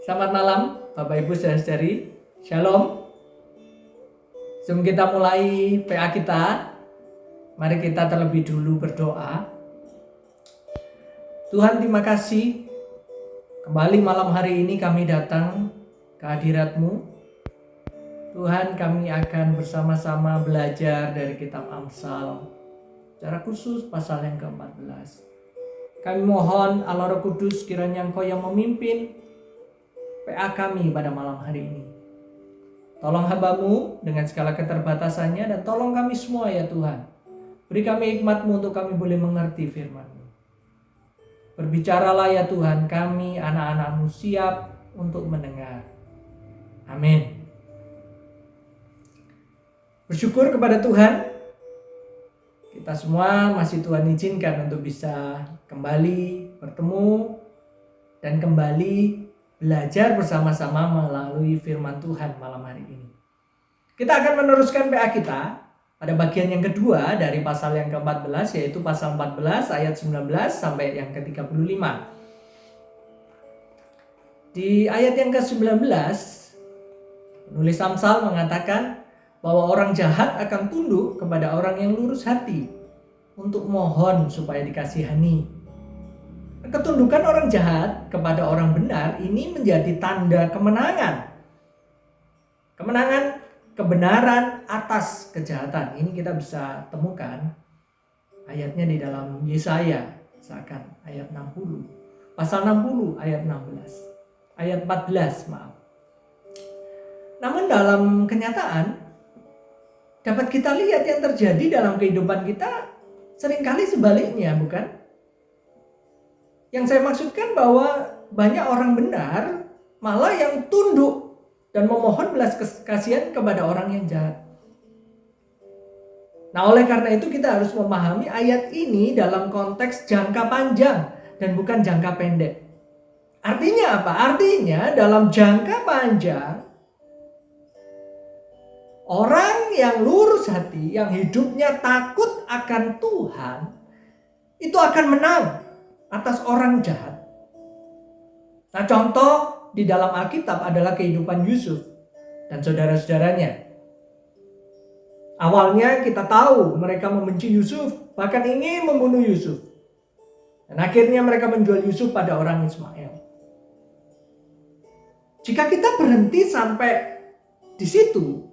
Selamat malam Bapak Ibu Saudara-saudari. Shalom. Sebelum kita mulai PA kita, mari kita terlebih dulu berdoa. Tuhan, terima kasih. Kembali malam hari ini kami datang ke hadirat-Mu. Tuhan, kami akan bersama-sama belajar dari kitab Amsal, secara khusus pasal yang ke-14. Kami mohon Allah Roh Kudus kiranya Engkau yang memimpin PA kami pada malam hari ini. Tolong hamba-Mu dengan segala keterbatasannya, dan tolong kami semua ya Tuhan. Beri kami hikmat-Mu untuk kami boleh mengerti firman-Mu. Berbicaralah ya Tuhan, kami anak-anak-Mu siap untuk mendengar. Amin. Bersyukur kepada Tuhan, kita semua masih Tuhan izinkan untuk bisa kembali bertemu dan kembali belajar bersama-sama melalui firman Tuhan malam hari ini. Kita akan meneruskan PA kita pada bagian yang kedua dari pasal yang ke-14, yaitu pasal 14 ayat 19 sampai yang ke-35. Di ayat yang ke-19, penulis Amsal mengatakan bahwa orang jahat akan tunduk kepada orang yang lurus hati untuk mohon supaya dikasihani. Ketundukan orang jahat kepada orang benar ini menjadi tanda kemenangan. Kemenangan kebenaran atas kejahatan. Ini kita bisa temukan ayatnya di dalam Yesaya, misalkan ayat 60. Pasal 60 ayat 16. Ayat 14, maaf. Namun dalam kenyataan dapat kita lihat yang terjadi dalam kehidupan kita seringkali sebaliknya, bukan? Yang saya maksudkan bahwa banyak orang benar malah yang tunduk dan memohon belas kasihan kepada orang yang jahat. Nah, oleh karena itu kita harus memahami ayat ini dalam konteks jangka panjang dan bukan jangka pendek. Artinya apa? Artinya dalam jangka panjang, orang yang lurus hati, yang hidupnya takut akan Tuhan, itu akan menang atas orang jahat. Nah, contoh di dalam Alkitab adalah kehidupan Yusuf dan saudara-saudaranya. Awalnya kita tahu mereka membenci Yusuf, bahkan ingin membunuh Yusuf. Dan akhirnya mereka menjual Yusuf pada orang Ismail. Jika kita berhenti sampai di situ,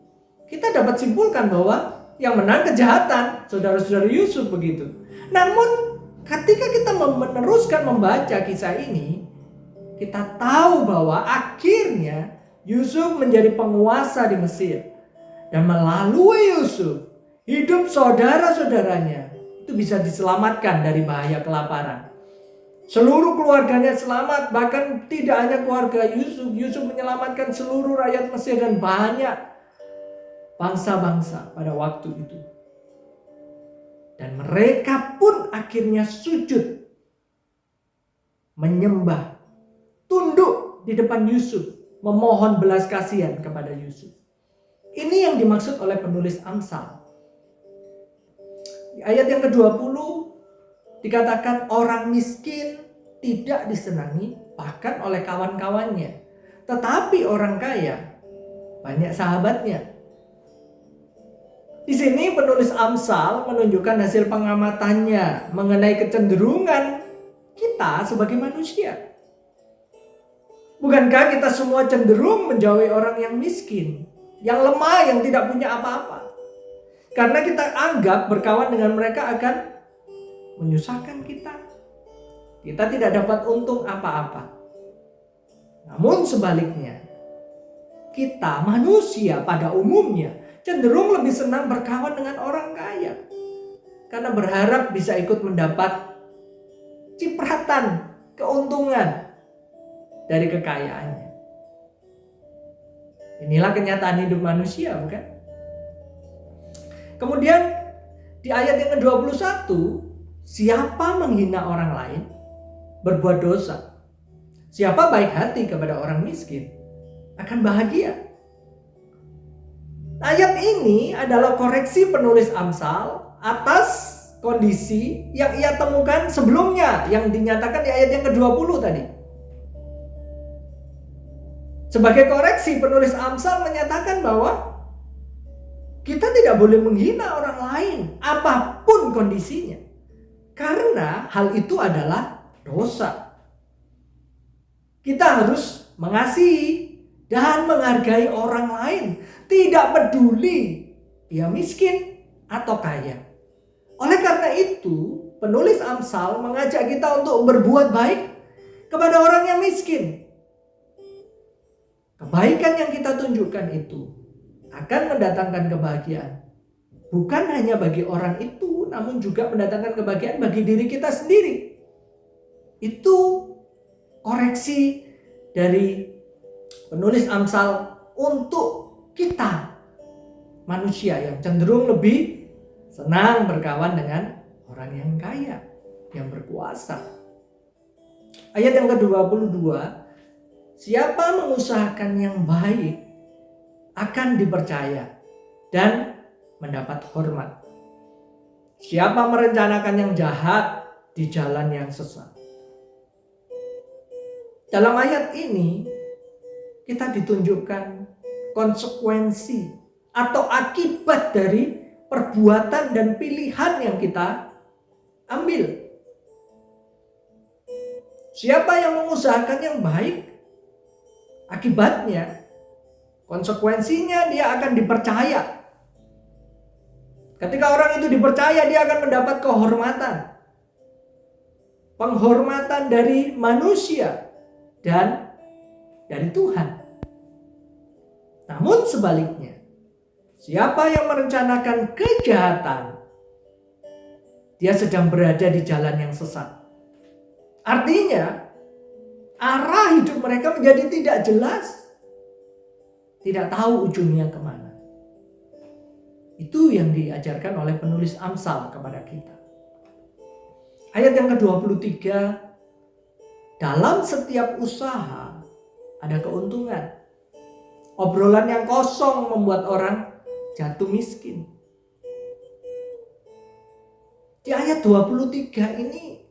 kita dapat simpulkan bahwa yang menang kejahatan, saudara-saudara Yusuf begitu. Namun ketika kita meneruskan membaca kisah ini, kita tahu bahwa akhirnya Yusuf menjadi penguasa di Mesir. Dan melalui Yusuf, hidup saudara-saudaranya itu bisa diselamatkan dari bahaya kelaparan. Seluruh keluarganya selamat, bahkan tidak hanya keluarga Yusuf. Yusuf menyelamatkan seluruh rakyat Mesir dan banyak bangsa-bangsa pada waktu itu. Dan mereka pun akhirnya sujud, menyembah, tunduk di depan Yusuf, memohon belas kasihan kepada Yusuf. Ini yang dimaksud oleh penulis Amsal. Di ayat yang ke-20 dikatakan orang miskin tidak disenangi bahkan oleh kawan-kawannya. Tetapi orang kaya banyak sahabatnya. Di sini penulis Amsal menunjukkan hasil pengamatannya mengenai kecenderungan kita sebagai manusia. Bukankah kita semua cenderung menjauhi orang yang miskin, yang lemah, yang tidak punya apa-apa? Karena kita anggap berkawan dengan mereka akan menyusahkan kita. Kita tidak dapat untung apa-apa. Namun sebaliknya, kita manusia pada umumnya cenderung lebih senang berkawan dengan orang kaya karena berharap bisa ikut mendapat cipratan, keuntungan dari kekayaannya. Inilah kenyataan hidup manusia, bukan? Kemudian di ayat yang ke-21, siapa menghina orang lain berbuat dosa. Siapa baik hati kepada orang miskin akan bahagia. Ayat ini adalah koreksi penulis Amsal atas kondisi yang ia temukan sebelumnya, yang dinyatakan di ayat yang ke-20 tadi. Sebagai koreksi, penulis Amsal menyatakan bahwa kita tidak boleh menghina orang lain apapun kondisinya. Karena hal itu adalah dosa. Kita harus mengasihi dan menghargai orang lain. Tidak peduli dia miskin atau kaya. Oleh karena itu, penulis Amsal mengajak kita untuk berbuat baik kepada orang yang miskin. Kebaikan yang kita tunjukkan itu akan mendatangkan kebahagiaan. Bukan hanya bagi orang itu, namun juga mendatangkan kebahagiaan bagi diri kita sendiri. Itu koreksi dari penulis Amsal untuk kita, manusia yang cenderung lebih senang berkawan dengan orang yang kaya, yang berkuasa. Ayat yang ke-22, siapa mengusahakan yang baik akan dipercaya dan mendapat hormat. Siapa merencanakan yang jahat di jalan yang sesat. Dalam ayat ini kita ditunjukkan konsekuensi atau akibat dari perbuatan dan pilihan yang kita ambil. Siapa yang mengusahakan yang baik, akibatnya, konsekuensinya dia akan dipercaya. Ketika orang itu dipercaya, dia akan mendapat kehormatan. Penghormatan dari manusia dan dari Tuhan. Namun sebaliknya, siapa yang merencanakan kejahatan, dia sedang berada di jalan yang sesat. Artinya, arah hidup mereka menjadi tidak jelas. Tidak tahu ujungnya kemana. Itu yang diajarkan oleh penulis Amsal kepada kita. Ayat yang ke-23, dalam setiap usaha ada keuntungan. Obrolan yang kosong membuat orang jatuh miskin. Di ayat 23 ini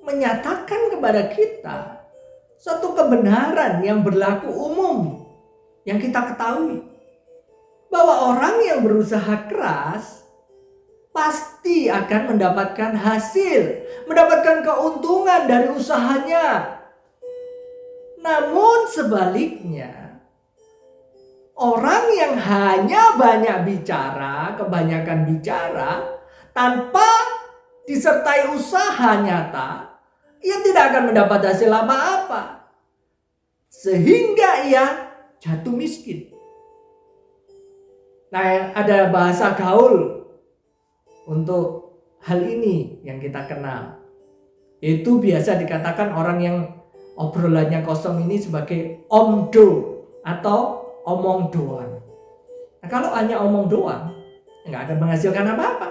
menyatakan kepada kita satu kebenaran yang berlaku umum yang kita ketahui, bahwa orang yang berusaha keras pasti akan mendapatkan hasil, mendapatkan keuntungan dari usahanya. Namun sebaliknya, orang yang hanya banyak bicara, kebanyakan bicara tanpa disertai usaha nyata, ia tidak akan mendapat hasil apa-apa. Sehingga ia jatuh miskin. Nah, ada bahasa gaul untuk hal ini yang kita kenal. Itu biasa dikatakan orang yang obrolannya kosong ini sebagai omdo atau omong doang. Nah, kalau hanya omong doang, nggak akan menghasilkan apa-apa.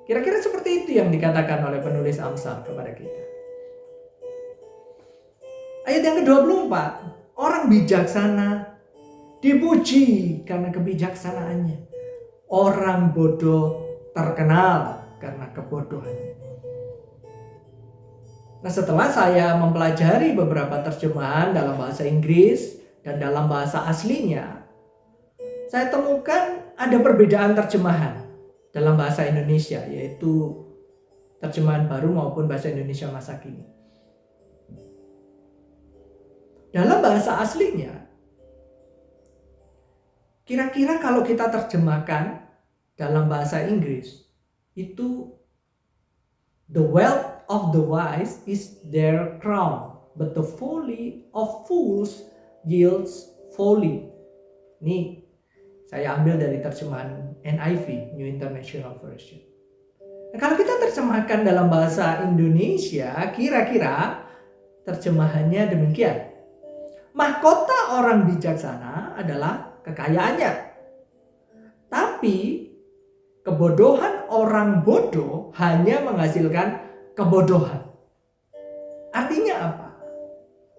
Kira-kira seperti itu yang dikatakan oleh penulis Amsal kepada kita. Ayat yang ke-24, orang bijaksana dipuji karena kebijaksanaannya. Orang bodoh terkenal karena kebodohannya. Nah, setelah saya mempelajari beberapa terjemahan dalam bahasa Inggris dan dalam bahasa aslinya, saya temukan ada perbedaan terjemahan dalam bahasa Indonesia, yaitu terjemahan baru maupun bahasa Indonesia masa kini. Dalam bahasa aslinya, kira-kira kalau kita terjemahkan dalam bahasa Inggris, itu the wealth of the wise is their crown, but the folly of fools yields folly. Ini saya ambil dari terjemahan NIV, New International Version. Nah, kalau kita terjemahkan dalam bahasa Indonesia, kira-kira terjemahannya demikian. Mahkota orang bijaksana adalah kekayaannya. Tapi kebodohan orang bodoh hanya menghasilkan kebodohan. Artinya apa?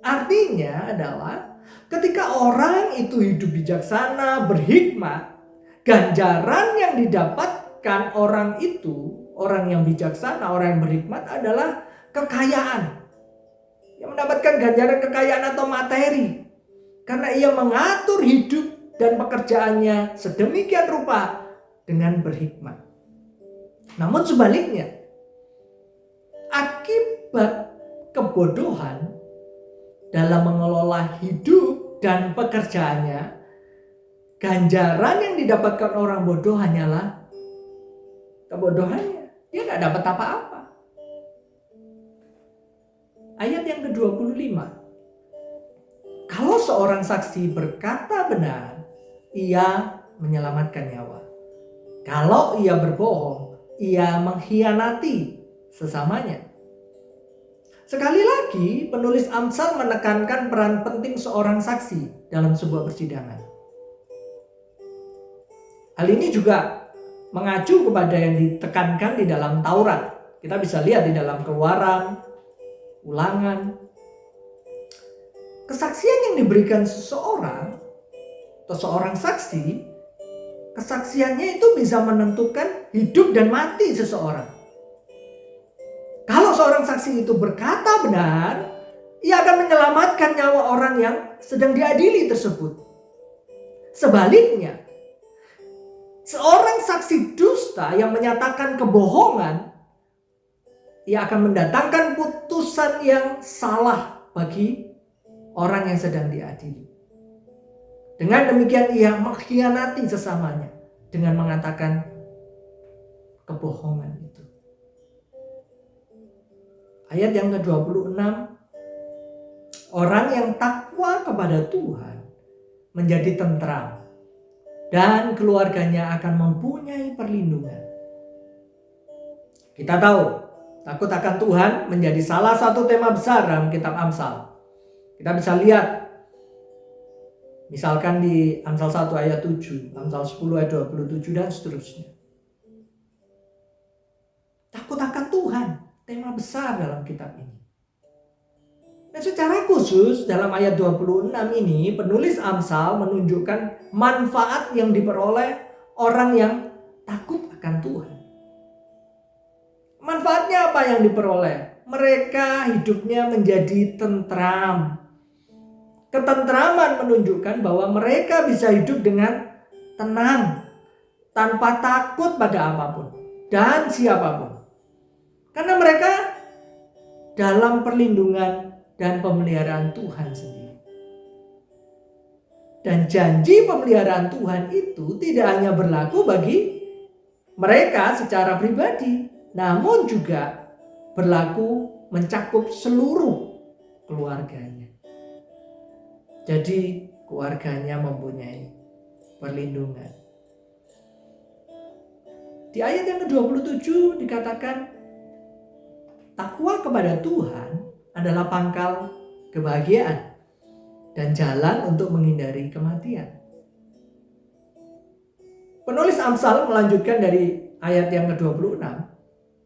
Artinya adalah ketika orang itu hidup bijaksana, berhikmat, ganjaran yang didapatkan orang itu, orang yang bijaksana, orang yang berhikmat adalah kekayaan. Yang mendapatkan ganjaran kekayaan atau materi. karena ia mengatur hidup dan pekerjaannya sedemikian rupa dengan berhikmat. Namun sebaliknya, akibat kebodohan dalam mengelola hidup dan pekerjaannya, ganjaran yang didapatkan orang bodoh hanyalah kebodohannya. Dia nggak dapat apa-apa. Ayat yang ke-25. Kalau seorang saksi berkata benar, ia menyelamatkan nyawa. Kalau ia berbohong, ia mengkhianati sesamanya. Sekali lagi, penulis Amsal menekankan peran penting seorang saksi dalam sebuah persidangan. Hal ini juga mengacu kepada yang ditekankan di dalam Taurat. Kita bisa lihat di dalam Keluaran, Ulangan. Kesaksian yang diberikan seseorang atau seorang saksi, kesaksiannya itu bisa menentukan hidup dan mati seseorang. Kalau seorang saksi itu berkata benar, ia akan menyelamatkan nyawa orang yang sedang diadili tersebut. Sebaliknya, seorang saksi dusta yang menyatakan kebohongan, ia akan mendatangkan putusan yang salah bagi orang yang sedang diadili. Dengan demikian ia mengkhianati sesamanya dengan mengatakan kebohongan itu. Ayat yang ke-26, orang yang takwa kepada Tuhan menjadi tentram dan keluarganya akan mempunyai perlindungan. Kita tahu, takut akan Tuhan menjadi salah satu tema besar dalam kitab Amsal. Kita bisa lihat, misalkan di Amsal 1 ayat 7, Amsal 10 ayat 27 dan seterusnya. Takut akan Tuhan, tema besar dalam kitab ini. Dan secara khusus dalam ayat 26 ini penulis Amsal menunjukkan manfaat yang diperoleh orang yang takut akan Tuhan. Manfaatnya apa yang diperoleh? Mereka hidupnya menjadi tentram. Ketentraman menunjukkan bahwa mereka bisa hidup dengan tenang, tanpa takut pada apapun dan siapapun. Karena mereka dalam perlindungan dan pemeliharaan Tuhan sendiri. Dan janji pemeliharaan Tuhan itu tidak hanya berlaku bagi mereka secara pribadi, namun juga berlaku mencakup seluruh keluarganya. Jadi keluarganya mempunyai perlindungan. Di ayat yang ke-27 dikatakan, takwa kepada Tuhan adalah pangkal kebahagiaan dan jalan untuk menghindari kematian. Penulis Amsal melanjutkan dari ayat yang ke-26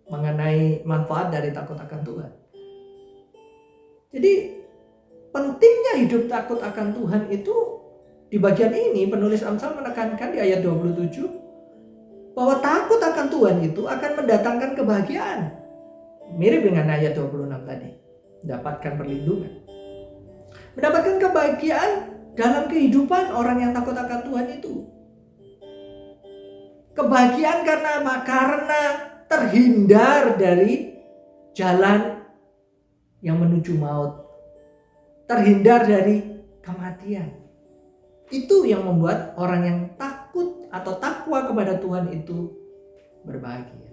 mengenai manfaat dari takut akan Tuhan. Jadi pentingnya hidup takut akan Tuhan itu di bagian ini penulis Amsal menekankan di ayat 27 bahwa takut akan Tuhan itu akan mendatangkan kebahagiaan. Mirip dengan ayat 26 tadi. Mendapatkan perlindungan. Mendapatkan kebahagiaan dalam kehidupan orang yang takut akan Tuhan itu. Kebahagiaan karena apa? Karena terhindar dari jalan yang menuju maut. Terhindar dari kematian. Itu yang membuat orang yang takut atau takwa kepada Tuhan itu berbahagia.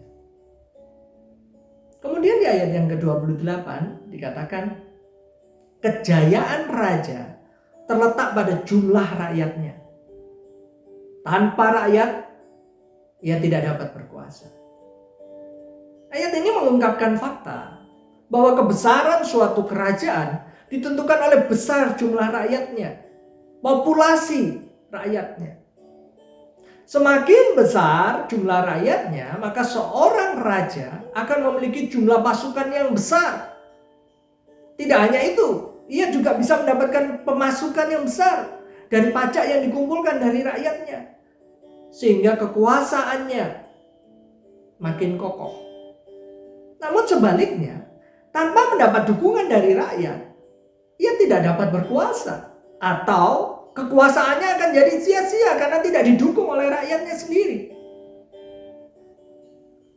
Kemudian di ayat yang ke-28 dikatakan, kejayaan raja terletak pada jumlah rakyatnya. Tanpa rakyat, ia tidak dapat berkuasa. Ayat ini mengungkapkan fakta bahwa kebesaran suatu kerajaan ditentukan oleh besar jumlah rakyatnya, populasi rakyatnya. Semakin besar jumlah rakyatnya, maka seorang raja akan memiliki jumlah pasukan yang besar. Tidak hanya itu, ia juga bisa mendapatkan pemasukan yang besar dari pajak yang dikumpulkan dari rakyatnya. Sehingga kekuasaannya makin kokoh. Namun sebaliknya, tanpa mendapat dukungan dari rakyat, ia tidak dapat berkuasa. Atau kekuasaannya akan jadi sia-sia karena tidak didukung oleh rakyatnya sendiri.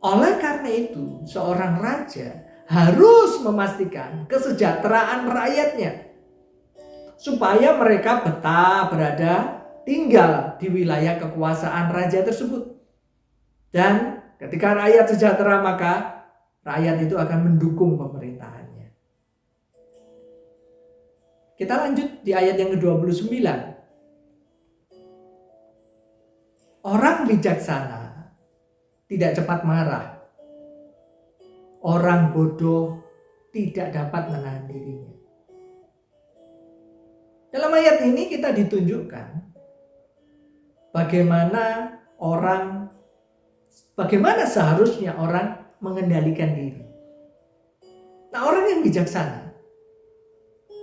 Oleh karena itu, seorang raja harus memastikan kesejahteraan rakyatnya supaya mereka betah berada tinggal di wilayah kekuasaan raja tersebut. Dan ketika rakyat sejahtera, maka rakyat itu akan mendukung pemerintahannya. Kita lanjut di ayat yang ke-29. Orang bijaksana tidak cepat marah. Orang bodoh tidak dapat menahan dirinya. Dalam ayat ini kita ditunjukkan bagaimana seharusnya orang mengendalikan diri. Nah, orang yang bijaksana,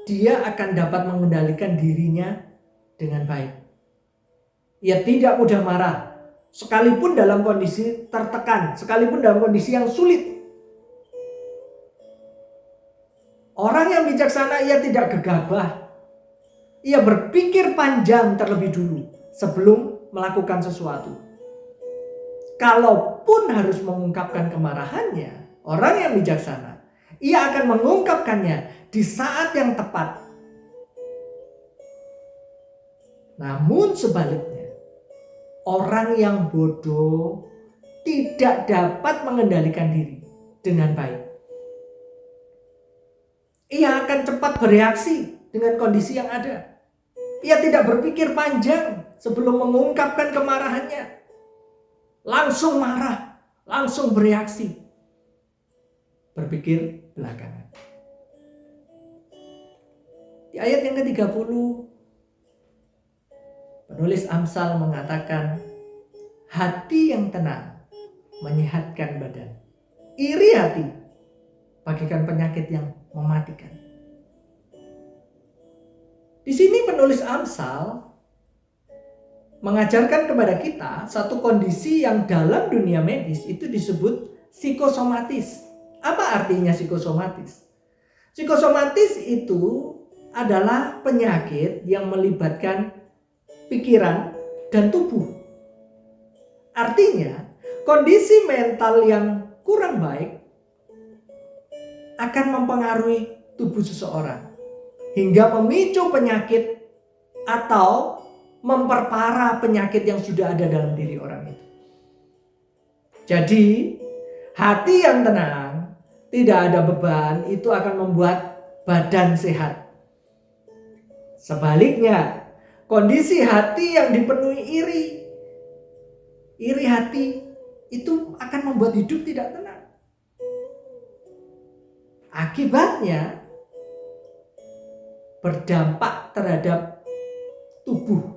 dia akan dapat mengendalikan dirinya dengan baik. Ia tidak mudah marah, sekalipun dalam kondisi tertekan, sekalipun dalam kondisi yang sulit. Orang yang bijaksana, ia tidak gegabah. Ia berpikir panjang terlebih dulu sebelum melakukan sesuatu. Kalaupun harus mengungkapkan kemarahannya, orang yang bijaksana, ia akan mengungkapkannya di saat yang tepat. Namun sebaliknya, orang yang bodoh tidak dapat mengendalikan diri dengan baik. Ia akan cepat bereaksi dengan kondisi yang ada. Ia tidak berpikir panjang sebelum mengungkapkan kemarahannya. Langsung marah, langsung bereaksi. Berpikir belakangan. Di ayat yang ke-30, penulis Amsal mengatakan, hati yang tenang menyehatkan badan. Iri hati bagaikan penyakit yang mematikan. Di sini penulis Amsal mengajarkan kepada kita satu kondisi yang dalam dunia medis itu disebut psikosomatis. Apa artinya psikosomatis? Psikosomatis itu adalah penyakit yang melibatkan pikiran dan tubuh. Artinya, kondisi mental yang kurang baik akan mempengaruhi tubuh seseorang hingga memicu penyakit atau memperparah penyakit yang sudah ada dalam diri orang itu. Jadi, hati yang tenang, tidak ada beban, itu akan membuat badan sehat. Sebaliknya, kondisi hati yang dipenuhi iri hati itu akan membuat hidup tidak tenang. Akibatnya berdampak terhadap tubuh.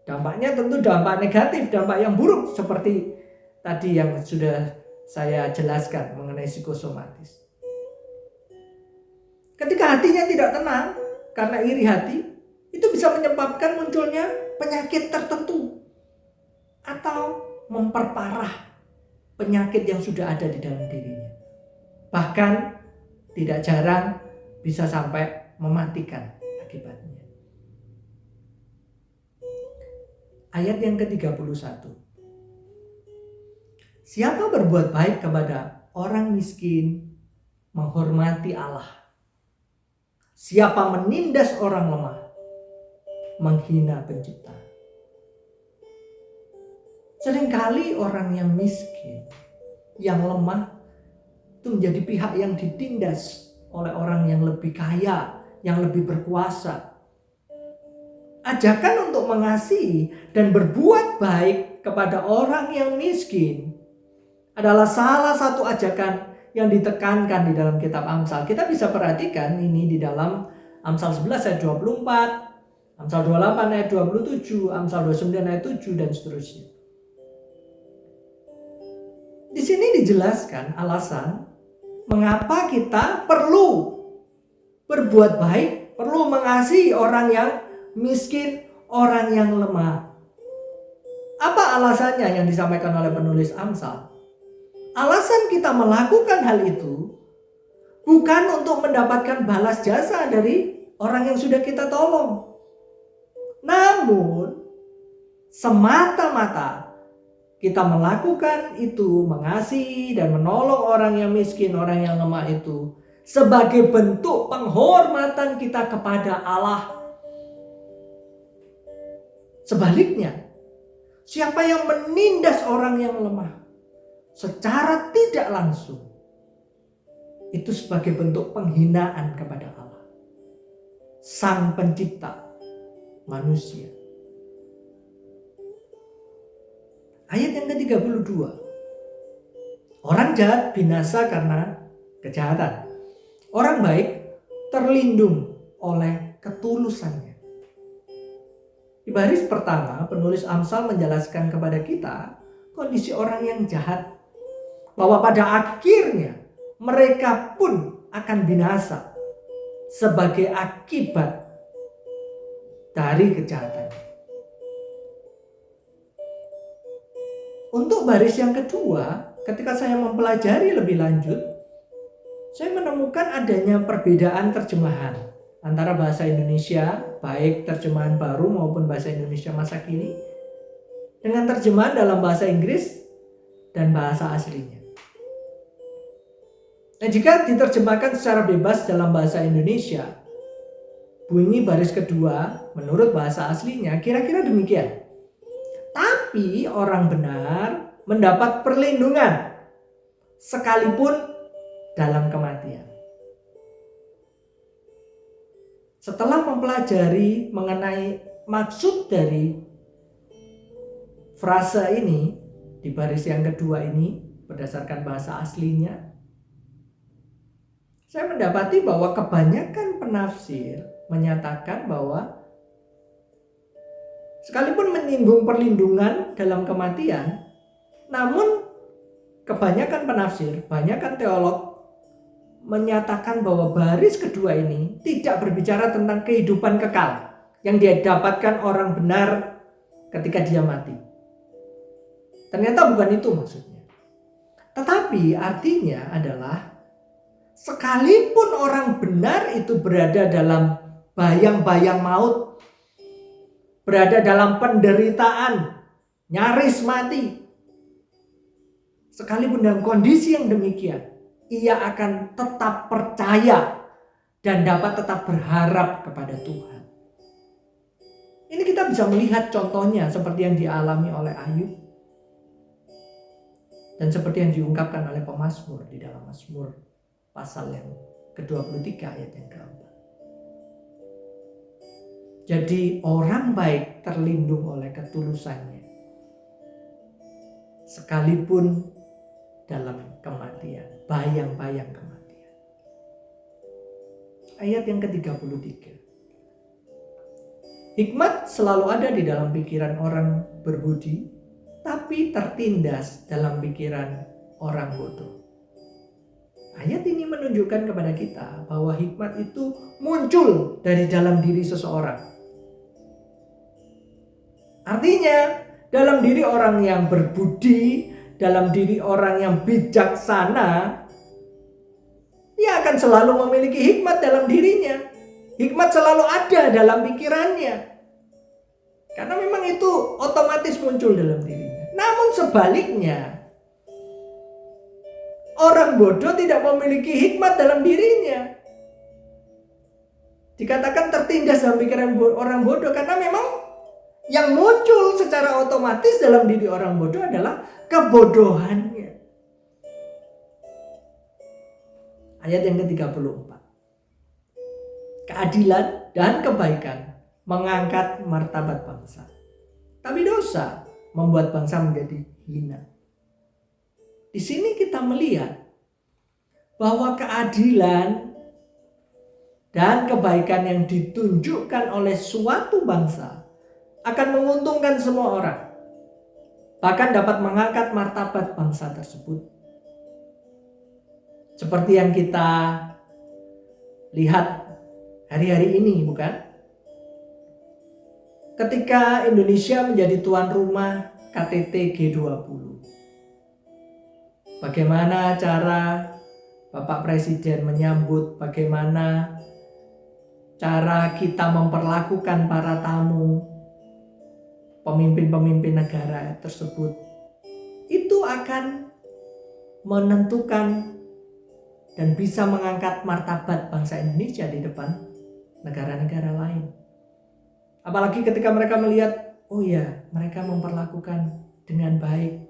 Dampaknya tentu dampak negatif, dampak yang buruk seperti tadi yang sudah saya jelaskan mengenai psikosomatis. Ketika hatinya tidak tenang karena iri hati, itu bisa menyebabkan munculnya penyakit tertentu atau memperparah penyakit yang sudah ada di dalam dirinya. Bahkan tidak jarang bisa sampai mematikan akibatnya. Ayat yang ke-31. Siapa berbuat baik kepada orang miskin, menghormati Allah. Siapa menindas orang lemah, menghina pencipta. Seringkali orang yang miskin, yang lemah, itu menjadi pihak yang ditindas oleh orang yang lebih kaya, yang lebih berkuasa. Ajakan untuk mengasihi dan berbuat baik kepada orang yang miskin adalah salah satu ajakan yang ditekankan di dalam kitab Amsal. Kita bisa perhatikan ini di dalam Amsal 11 ayat 24, Amsal 28 ayat 27, Amsal 29 ayat 7 dan seterusnya. Di sini dijelaskan alasan mengapa kita perlu berbuat baik, perlu mengasihi orang yang miskin, orang yang lemah. Apa alasannya yang disampaikan oleh penulis Amsal? Alasan kita melakukan hal itu bukan untuk mendapatkan balas jasa dari orang yang sudah kita tolong. Namun semata-mata kita melakukan itu, mengasihi dan menolong orang yang miskin, orang yang lemah itu sebagai bentuk penghormatan kita kepada Allah. Sebaliknya, siapa yang menindas orang yang lemah secara tidak langsung, itu sebagai bentuk penghinaan kepada Allah, Sang Pencipta manusia. Ayat yang ke-32. Orang jahat binasa karena kejahatan. Orang baik terlindung oleh ketulusannya. Di baris pertama, penulis Amsal menjelaskan kepada kita kondisi orang yang jahat, bahwa pada akhirnya mereka pun akan binasa sebagai akibat dari kejahatan. Untuk baris yang kedua, ketika saya mempelajari lebih lanjut, saya menemukan adanya perbedaan terjemahan antara bahasa Indonesia, baik terjemahan baru maupun bahasa Indonesia masa kini, dengan terjemahan dalam bahasa Inggris dan bahasa aslinya. Nah, jika diterjemahkan secara bebas dalam bahasa Indonesia, bunyi baris kedua menurut bahasa aslinya kira-kira demikian. Tapi orang benar mendapat perlindungan sekalipun dalam kematian. Setelah mempelajari mengenai maksud dari frase ini di baris yang kedua ini berdasarkan bahasa aslinya, saya mendapati bahwa kebanyakan penafsir menyatakan bahwa sekalipun menyinggung perlindungan dalam kematian, namun kebanyakan penafsir, kebanyakan teolog menyatakan bahwa baris kedua ini tidak berbicara tentang kehidupan kekal yang didapatkan orang benar ketika dia mati. Ternyata bukan itu maksudnya. Tetapi artinya adalah sekalipun orang benar itu berada dalam bayang-bayang maut, berada dalam penderitaan, nyaris mati, sekalipun dalam kondisi yang demikian, ia akan tetap percaya dan dapat tetap berharap kepada Tuhan. Ini kita bisa melihat contohnya seperti yang dialami oleh Ayub dan seperti yang diungkapkan oleh pemazmur di dalam Mazmur pasal yang ke-23 ayat yang ke-4. Jadi orang baik terlindung oleh ketulusannya sekalipun dalam kematian, bayang-bayang kematian. Ayat yang ke-33. Hikmat selalu ada di dalam pikiran orang berbudi, tapi tertindas dalam pikiran orang bodoh. Ayat ini menunjukkan kepada kita bahwa hikmat itu muncul dari dalam diri seseorang. Artinya, dalam diri orang yang berbudi, dalam diri orang yang bijaksana, dia akan selalu memiliki hikmat dalam dirinya. Hikmat selalu ada dalam pikirannya. Karena memang itu otomatis muncul dalam dirinya. Namun sebaliknya, orang bodoh tidak memiliki hikmat dalam dirinya. Dikatakan tertindas dalam pikiran orang bodoh karena memang yang muncul secara otomatis dalam diri orang bodoh adalah kebodohannya. Ayat yang ke-34. Keadilan dan kebaikan mengangkat martabat bangsa, tapi dosa membuat bangsa menjadi hina. Di sini kita melihat bahwa keadilan dan kebaikan yang ditunjukkan oleh suatu bangsa akan menguntungkan semua orang, bahkan dapat mengangkat martabat bangsa tersebut. Seperti yang kita lihat hari-hari ini, bukan? Ketika Indonesia menjadi tuan rumah KTT G20, bagaimana cara Bapak Presiden menyambut, bagaimana cara kita memperlakukan para tamu, pemimpin-pemimpin negara tersebut, itu akan menentukan dan bisa mengangkat martabat bangsa Indonesia di depan negara-negara lain. Apalagi ketika mereka melihat, oh ya, mereka memperlakukan dengan baik.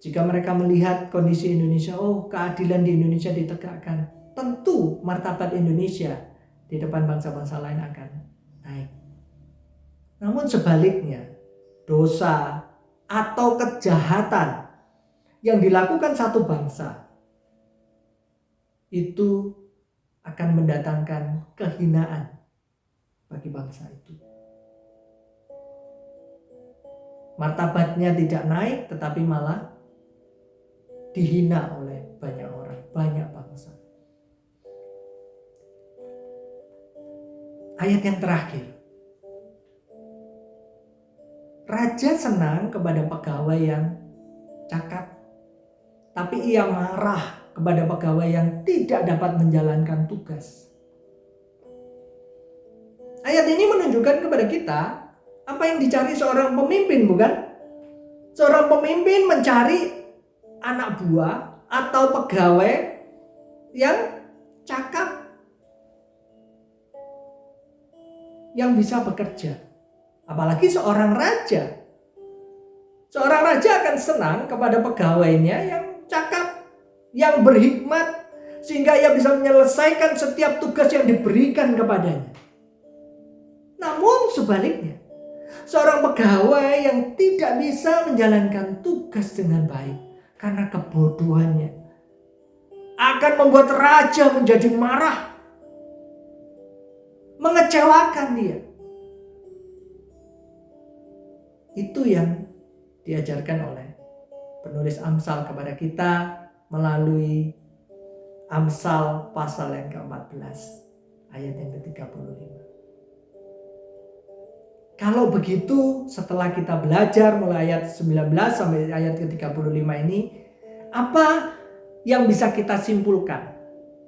Jika mereka melihat kondisi Indonesia, oh keadilan di Indonesia ditegakkan, tentu martabat Indonesia di depan bangsa-bangsa lain akan naik. Namun sebaliknya, dosa atau kejahatan yang dilakukan satu bangsa itu akan mendatangkan kehinaan bagi bangsa itu. Martabatnya tidak naik, tetapi malah dihina oleh banyak orang, banyak bangsa. Ayat yang terakhir. Raja senang kepada pegawai yang cakap, tapi ia marah kepada pegawai yang tidak dapat menjalankan tugas. Ayat ini menunjukkan kepada kita apa yang dicari seorang pemimpin, bukan? Seorang pemimpin mencari anak buah atau pegawai yang cakap, yang bisa bekerja. Apalagi seorang raja. Seorang raja akan senang kepada pegawainya yang cakap, yang berhikmat, sehingga ia bisa menyelesaikan setiap tugas yang diberikan kepadanya. Namun sebaliknya, seorang pegawai yang tidak bisa menjalankan tugas dengan baik karena kebodohannya akan membuat raja menjadi marah, mengecewakan dia. Itu yang diajarkan oleh penulis Amsal kepada kita melalui Amsal pasal yang ke-14 ayat yang ke-35. Kalau begitu, setelah kita belajar mulai ayat 19 sampai ayat ke-35 ini, apa yang bisa kita simpulkan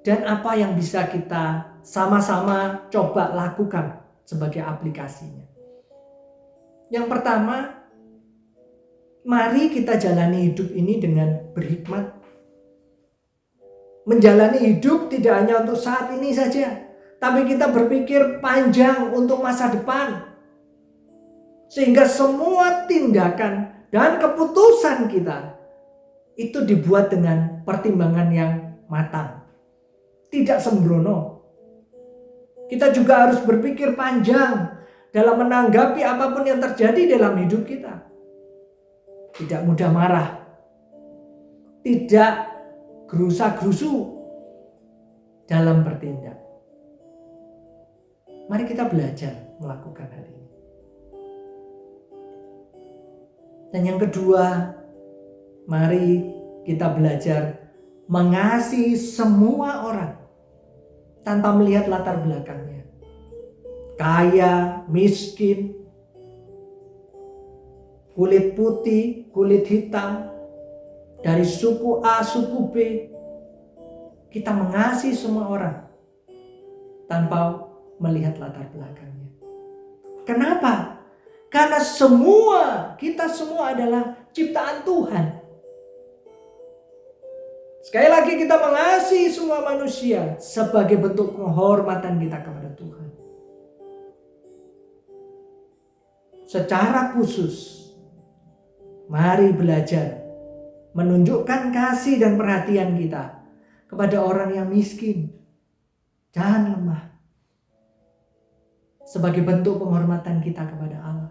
dan apa yang bisa kita sama-sama coba lakukan sebagai aplikasinya? Yang pertama, mari kita jalani hidup ini dengan berhikmat. Menjalani hidup tidak hanya untuk saat ini saja, tapi kita berpikir panjang untuk masa depan. Sehingga semua tindakan dan keputusan kita itu dibuat dengan pertimbangan yang matang, tidak sembrono. Kita juga harus berpikir panjang dalam menanggapi apapun yang terjadi dalam hidup kita. Tidak mudah marah, tidak gerusa-gerusu dalam bertindak. Mari kita belajar melakukan hal ini. Dan yang kedua, mari kita belajar mengasihi semua orang tanpa melihat latar belakangnya. Kaya, miskin, kulit putih, kulit hitam, dari suku A, suku B. Kita mengasihi semua orang tanpa melihat latar belakangnya. Kenapa? Karena kita semua adalah ciptaan Tuhan. Sekali lagi kita mengasihi semua manusia sebagai bentuk penghormatan kita kepada Tuhan. Secara khusus, mari belajar menunjukkan kasih dan perhatian kita kepada orang yang miskin dan lemah. Sebagai bentuk penghormatan kita kepada Allah.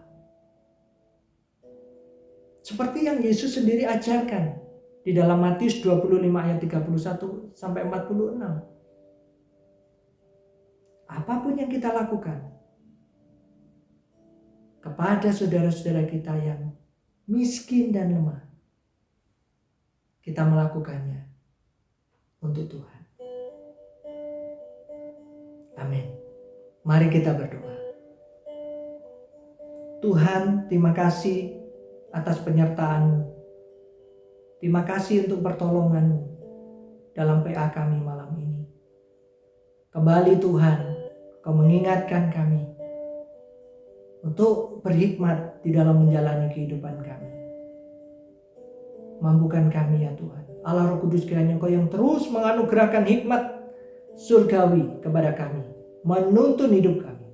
Seperti yang Yesus sendiri ajarkan di dalam Matius 25 ayat 31 sampai 46. Apapun yang kita lakukan kepada saudara-saudara kita yang miskin dan lemah, kita melakukannya untuk Tuhan. Amin. Mari kita berdoa. Tuhan, terima kasih atas penyertaan-Mu. Terima kasih untuk pertolongan-Mu dalam PA kami malam ini. Kembali Tuhan, Kau mengingatkan kami untuk berhikmat di dalam menjalani kehidupan kami. Mampukan kami ya Tuhan. Allah Roh Kudus, kiranya Engkau yang terus menganugerahkan hikmat surgawi kepada kami, menuntun hidup kami.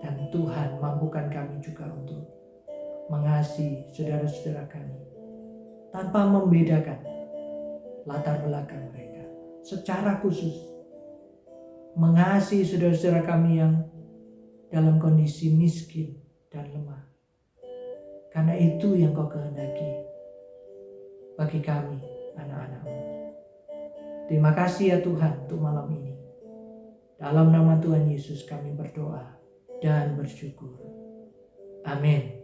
Dan Tuhan mampukan kami juga untuk mengasihi saudara-saudara kami tanpa membedakan latar belakang mereka. Secara khusus mengasihi saudara-saudara kami yang dalam kondisi miskin dan lemah. Karena itu yang Kau kehendaki bagi kami, anak-anak-Mu. Terima kasih ya Tuhan untuk malam ini. Dalam nama Tuhan Yesus kami berdoa dan bersyukur. Amin.